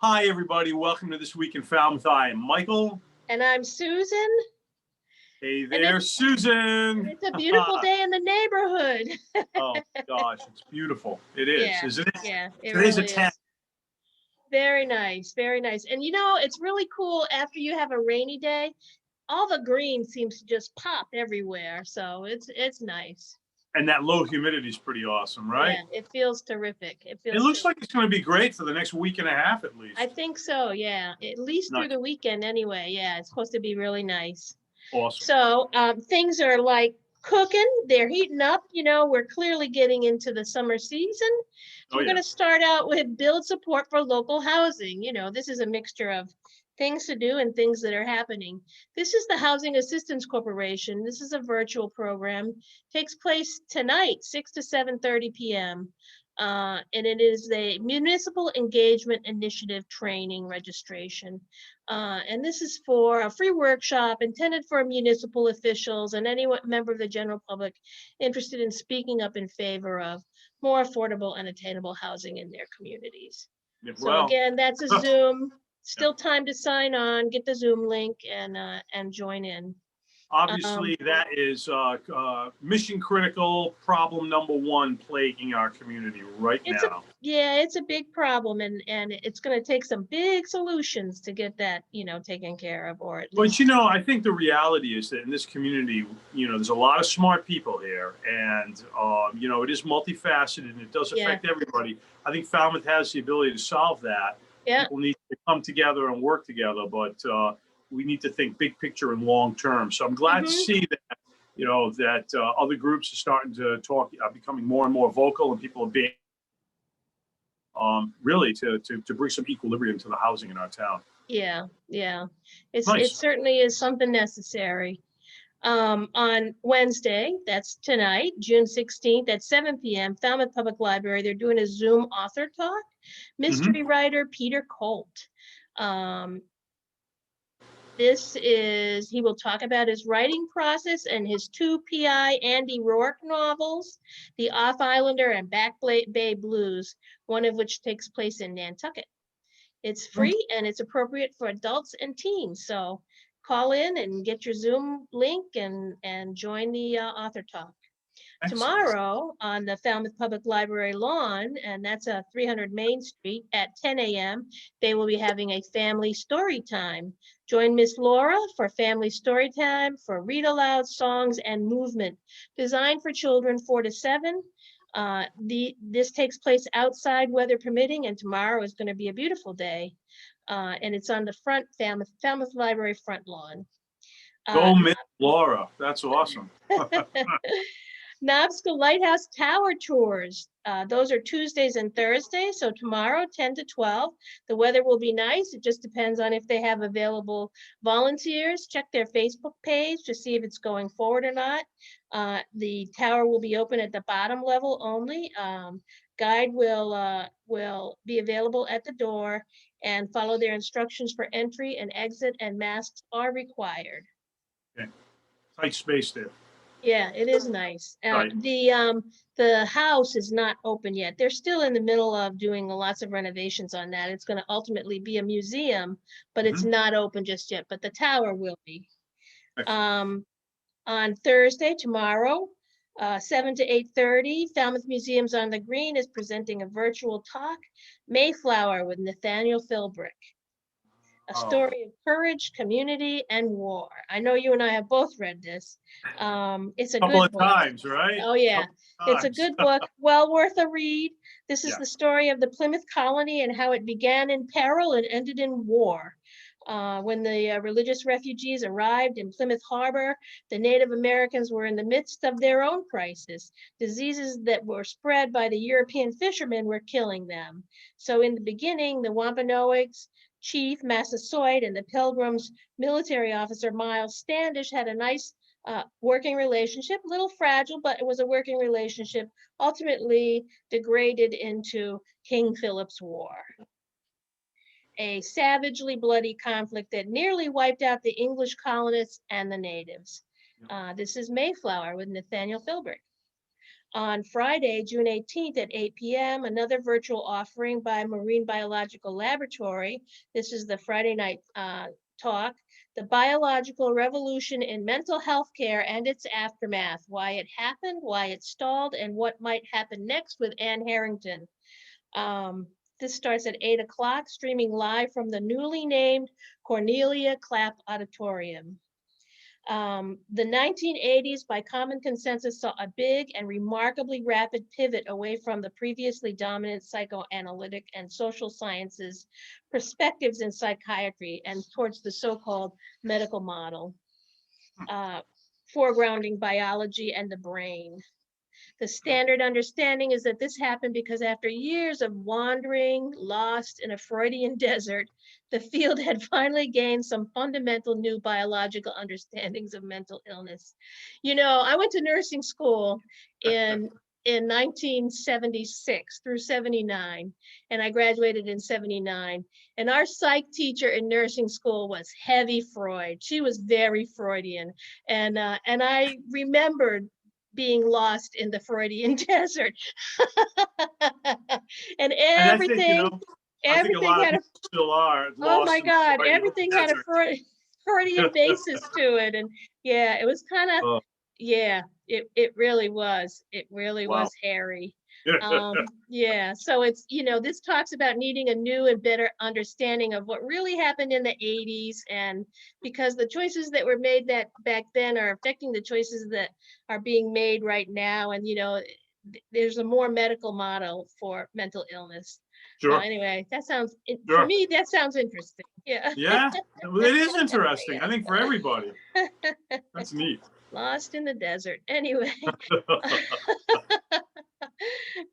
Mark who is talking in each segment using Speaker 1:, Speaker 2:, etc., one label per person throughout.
Speaker 1: Hi, everybody. Welcome to This Week in Falmouth. I am Michael.
Speaker 2: And I'm Susan.
Speaker 1: Hey there, Susan.
Speaker 2: It's a beautiful day in the neighborhood.
Speaker 1: Oh, gosh, it's beautiful. It is,
Speaker 2: Yeah,
Speaker 1: isn't it?
Speaker 2: yeah, it
Speaker 1: Today's
Speaker 2: really
Speaker 1: a 10.
Speaker 2: is. Very nice, very nice. And you know, it's really cool after you have a rainy day, all the green seems to just pop everywhere. So it's nice.
Speaker 1: And that low humidity is pretty awesome, right?
Speaker 2: Yeah, it feels terrific.
Speaker 1: It looks like it's going to be great for the next week and a half at least.
Speaker 2: I think so, yeah. At least through the weekend anyway. Yeah, it's supposed to be really nice.
Speaker 1: Awesome.
Speaker 2: So things are like cooking, they're heating up. You know, we're clearly getting into the summer season. So we're going to start out with build support for local housing. You know, this is a mixture of things to do and things that are happening. This is the Housing Assistance Corporation. This is a virtual program. Takes place tonight, 6 to 7:30 p.m. And it is a municipal engagement initiative training registration. And this is for a free workshop intended for municipal officials and any member of the general public interested in speaking up in favor of more affordable and attainable housing in their communities. So again, that's a Zoom. Still time to sign on, get the Zoom link and join in.
Speaker 1: Obviously, that is mission critical problem number one plaguing our community right now.
Speaker 2: It's a big problem, and it's going to take some big solutions to get that, taken care of, or at least.
Speaker 1: But I think the reality is that in this community, there's a lot of smart people here, and it is multifaceted and it does affect everybody. I think Falmouth has the ability to solve that. People need to come together and work together, but we need to think big picture and long term. So I'm glad to see that, that other groups are starting to talk, becoming more and more vocal, and people are being really to bring some equilibrium to the housing in our town.
Speaker 2: Yeah. It certainly is something necessary. On Wednesday, that's tonight, June 16th at 7 p.m., Falmouth Public Library, they're doing a Zoom author talk. Mystery writer Peter Colt. He will talk about his writing process and his two P.I. Andy Rourke novels, The Off Islander and Back Bay Blues, one of which takes place in Nantucket. It's free and it's appropriate for adults and teens. So call in and get your Zoom link and join the author talk. Excellent. Tomorrow on the Falmouth Public Library lawn, and that's 300 Main Street at 10 a.m., they will be having a family story time. Join Miss Laura for family story time for read aloud songs and movement designed for children 4 to 7. This takes place outside, weather permitting, and tomorrow is going to be a beautiful day. And it's on the front Falmouth Library front lawn.
Speaker 1: Go Miss Laura, that's awesome.
Speaker 2: Knobsco Lighthouse Tower tours. Those are Tuesdays and Thursdays. So tomorrow, 10 to 12. The weather will be nice. It just depends on if they have available volunteers. Check their Facebook page to see if it's going forward or not. The tower will be open at the bottom level only. Guide will be available at the door and follow their instructions for entry and exit, and masks are required.
Speaker 1: Okay. Tight space there.
Speaker 2: Yeah, it is nice. The house is not open yet. They're still in the middle of doing lots of renovations on that. It's going to ultimately be a museum, but it's not open just yet. But the tower will be. On Thursday, tomorrow, 7 to 8:30, Falmouth Museums on the Green is presenting a virtual talk, Mayflower with Nathaniel Philbrick. A story of courage, community, and war. I know you and I have both read this. It's a
Speaker 1: couple
Speaker 2: good
Speaker 1: of
Speaker 2: book.
Speaker 1: Times, right?
Speaker 2: Oh yeah, it's a good book. Well worth a read. This is the story of the Plymouth colony and how it began in peril and ended in war. When the religious refugees arrived in Plymouth Harbor, the Native Americans were in the midst of their own crisis. Diseases that were spread by the European fishermen were killing them. So in the beginning, the Wampanoags, Chief Massasoit, and the Pilgrims military officer Miles Standish had a nice working relationship, a little fragile, but it was a working relationship, ultimately degraded into King Philip's War. A savagely bloody conflict that nearly wiped out the English colonists and the natives. This is Mayflower with Nathaniel Philbrick. On Friday, June 18th at 8 p.m., another virtual offering by Marine Biological Laboratory. This is the Friday night talk, The Biological Revolution in Mental Health Care and Its Aftermath, Why It Happened, Why It Stalled, and What Might Happen Next with Ann Harrington. This starts at 8 o'clock, streaming live from the newly named Cornelia Clapp Auditorium. The 1980s, by common consensus, saw a big and remarkably rapid pivot away from the previously dominant psychoanalytic and social sciences perspectives in psychiatry and towards the so-called medical model, foregrounding biology and the brain. The standard understanding is that this happened because after years of wandering, lost in a Freudian desert, the field had finally gained some fundamental new biological understandings of mental illness. You know, I went to nursing school in 1976 through 79, and I graduated in 79. And our psych teacher in nursing school was heavy Freud. She was very Freudian. And I remembered being lost in the Freudian desert. And
Speaker 1: And I think, you
Speaker 2: everything,
Speaker 1: know, I think a
Speaker 2: everything
Speaker 1: lot of
Speaker 2: had a,
Speaker 1: people still are
Speaker 2: oh
Speaker 1: lost
Speaker 2: my
Speaker 1: in the
Speaker 2: God,
Speaker 1: Freudian
Speaker 2: everything had a
Speaker 1: desert.
Speaker 2: Freudian basis to it. And yeah, it was kind of,
Speaker 1: Oh,
Speaker 2: yeah, it really was. It really
Speaker 1: wow.
Speaker 2: was hairy. Yeah, so it's, you know, this talks about needing a new and better understanding of what really happened in the 80s, and because the choices that were made that back then are affecting the choices that are being made right now. And, you know, there's a more medical model for mental illness. So
Speaker 1: Sure,
Speaker 2: anyway, that sounds, for
Speaker 1: sure.
Speaker 2: me, that sounds interesting. Yeah.
Speaker 1: Yeah, well, it is interesting. I
Speaker 2: Yeah.
Speaker 1: think for everybody. That's neat.
Speaker 2: Lost in the desert. Anyway.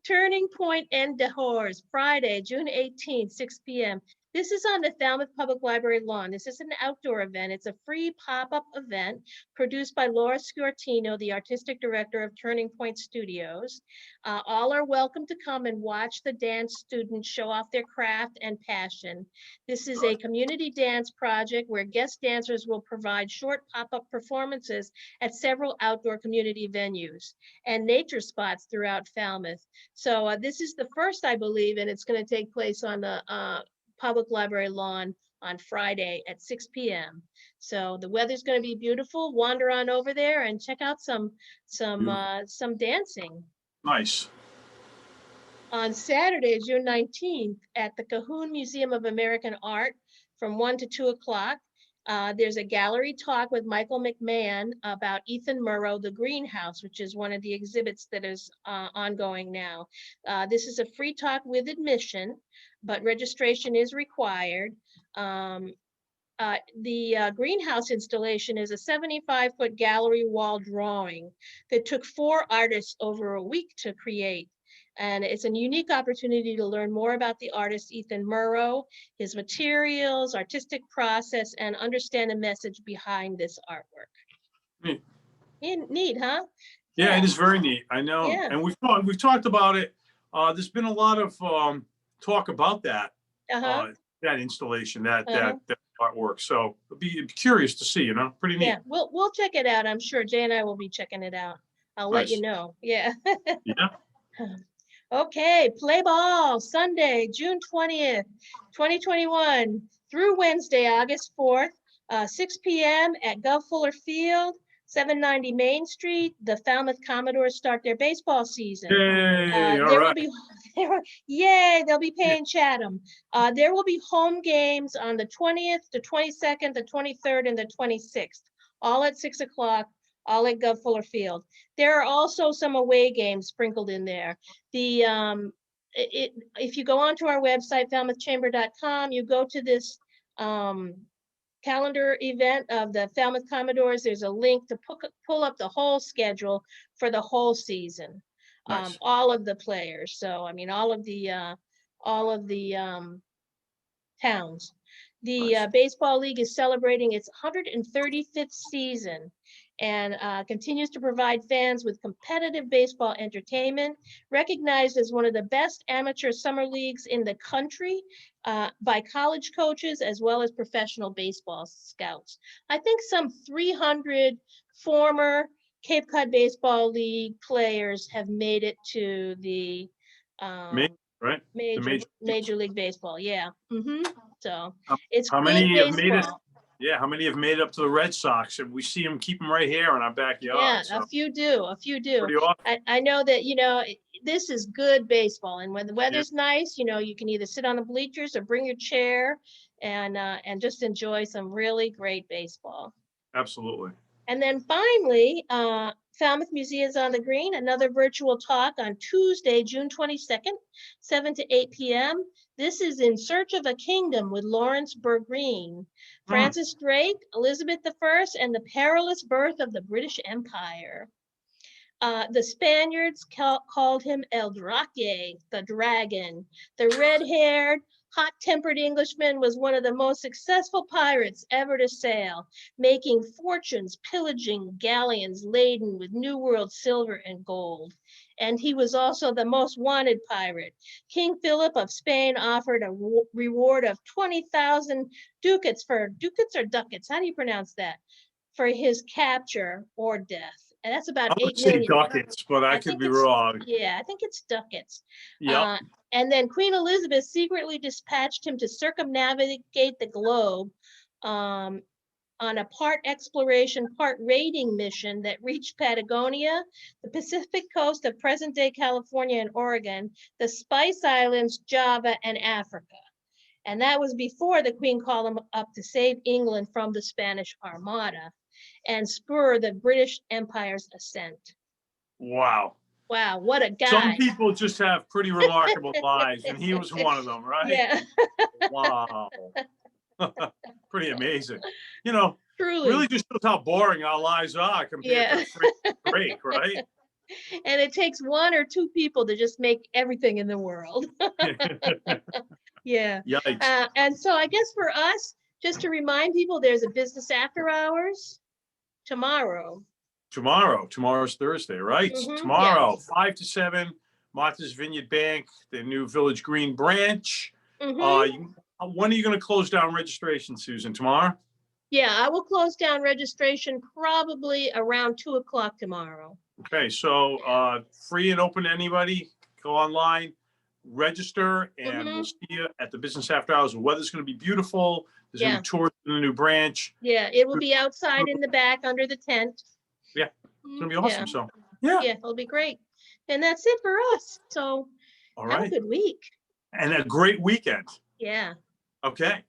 Speaker 2: Turning Point and Dehors, Friday, June 18th, 6 p.m. This is on the Falmouth Public Library lawn. This is an outdoor event. It's a free pop-up event produced by Laura Sciortino, the artistic director of Turning Point Studios. All are welcome to come and watch the dance students show off their craft and passion. This is a community dance project where guest dancers will provide short pop-up performances at several outdoor community venues and nature spots throughout Falmouth. So this is the first, I believe, and it's going to take place on the public library lawn on Friday at 6 p.m. So the weather's going to be beautiful. Wander on over there and check out some dancing.
Speaker 1: Nice.
Speaker 2: On Saturday, June 19th, at the Cahoon Museum of American Art from 1 to 2 o'clock, there's a gallery talk with Michael McMahon about Ethan Murrow, The Greenhouse, which is one of the exhibits that is ongoing now. This is a free talk with admission, but registration is required. The greenhouse installation is a 75-foot gallery wall drawing that took 4 artists over a week to create. And it's a unique opportunity to learn more about the artist Ethan Murrow, his materials, artistic process, and understand the message behind this artwork.
Speaker 1: Neat.
Speaker 2: Neat, huh?
Speaker 1: Yeah, it is very neat. I know.
Speaker 2: Yeah.
Speaker 1: And we've talked about it. There's been a lot of talk about that that installation, that artwork. So I'd be curious to see. You know, pretty neat.
Speaker 2: Yeah, we'll check it out. I'm sure Jay and I will be checking it out. I'll let you know. Yeah.
Speaker 1: Yeah.
Speaker 2: Okay, play ball Sunday, June 20th, 2021 through Wednesday, August 4th, 6 p.m. at Gov Fuller Field, 790 Main Street. The Falmouth Commodores start their baseball season.
Speaker 1: Yay, all
Speaker 2: there
Speaker 1: right.
Speaker 2: will be, yay, they'll be paying Chatham. There will be home games on the 20th, the 22nd, the 23rd, and the 26th, all at 6 o'clock. All at Gov Fuller Field. There are also some away games sprinkled in there. If you go onto our website, falmouthchamber.com, you go to this calendar event of the Falmouth Commodores, there's a link to pull up the whole schedule for the whole season.
Speaker 1: Nice.
Speaker 2: All of the players. So, I mean, all of the towns. The Baseball League is celebrating its 135th season and continues to provide fans with competitive baseball entertainment, recognized as one of the best amateur summer leagues in the country by college coaches as well as professional baseball scouts. I think some 300 former Cape Cod Baseball League players have made it to the
Speaker 1: Right? The
Speaker 2: Major League Baseball. Yeah. So
Speaker 1: How,
Speaker 2: it's
Speaker 1: how
Speaker 2: good
Speaker 1: many have made it?
Speaker 2: baseball.
Speaker 1: Yeah, how many have made it up to the Red Sox? And we see them keep them right here in our backyard.
Speaker 2: Yeah,
Speaker 1: So
Speaker 2: a few do.
Speaker 1: pretty awesome.
Speaker 2: I know that, this is good baseball. And when the
Speaker 1: Yeah,
Speaker 2: weather's nice, you can either sit on the bleachers or bring your chair and just enjoy some really great baseball.
Speaker 1: absolutely.
Speaker 2: And then finally, Falmouth Museums on the Green, another virtual talk on Tuesday, June 22nd, 7 to 8 p.m. This is In Search of a Kingdom with Lawrence Bergreen, Francis Drake, Elizabeth I, and the Perilous Birth of the British Empire. The Spaniards called him El Draque, the dragon. The red-haired, hot-tempered Englishman was one of the most successful pirates ever to sail, making fortunes pillaging galleons laden with New World silver and gold. And he was also the most wanted pirate. King Philip of Spain offered a reward of 20,000 ducats ducats or ducats? How do you pronounce that? For his capture or death. And that's about
Speaker 1: I would
Speaker 2: 8
Speaker 1: say
Speaker 2: million.
Speaker 1: ducats, but I could be wrong.
Speaker 2: Yeah, I think it's ducats.
Speaker 1: Yeah.
Speaker 2: And then Queen Elizabeth secretly dispatched him to circumnavigate the globe on a part exploration, part raiding mission that reached Patagonia, the Pacific coast of present-day California and Oregon, the Spice Islands, Java, and Africa. And that was before the Queen called him up to save England from the Spanish Armada and spur the British Empire's ascent.
Speaker 1: Wow.
Speaker 2: Wow, what a guy.
Speaker 1: Some people just have pretty remarkable lives, and he was one of them, right?
Speaker 2: Yeah.
Speaker 1: Wow. Pretty amazing.
Speaker 2: Truly.
Speaker 1: Really just shows how boring our lives are compared to Drake, right?
Speaker 2: And it takes one or two people to just make everything in the world. Yeah.
Speaker 1: Yikes.
Speaker 2: And so I guess for us, just to remind people, there's a business after hours tomorrow.
Speaker 1: Tomorrow's Thursday, right? Tomorrow, 5 to 7, Martha's Vineyard Bank, the new Village Green branch. When are you going to close down registration, Susan? Tomorrow?
Speaker 2: Yeah, I will close down registration probably around 2 o'clock tomorrow.
Speaker 1: Okay, so free and open to anybody. Go online, register, and we'll see you at the business after hours. The weather's going to be beautiful. There's going to be tours in the new branch.
Speaker 2: Yeah, it will be outside in the back under the tent.
Speaker 1: Yeah, it's going to be awesome. So, yeah,
Speaker 2: it'll be great. And that's it for us. So,
Speaker 1: all right.
Speaker 2: have a good week.
Speaker 1: And a great weekend.
Speaker 2: Yeah.
Speaker 1: Okay.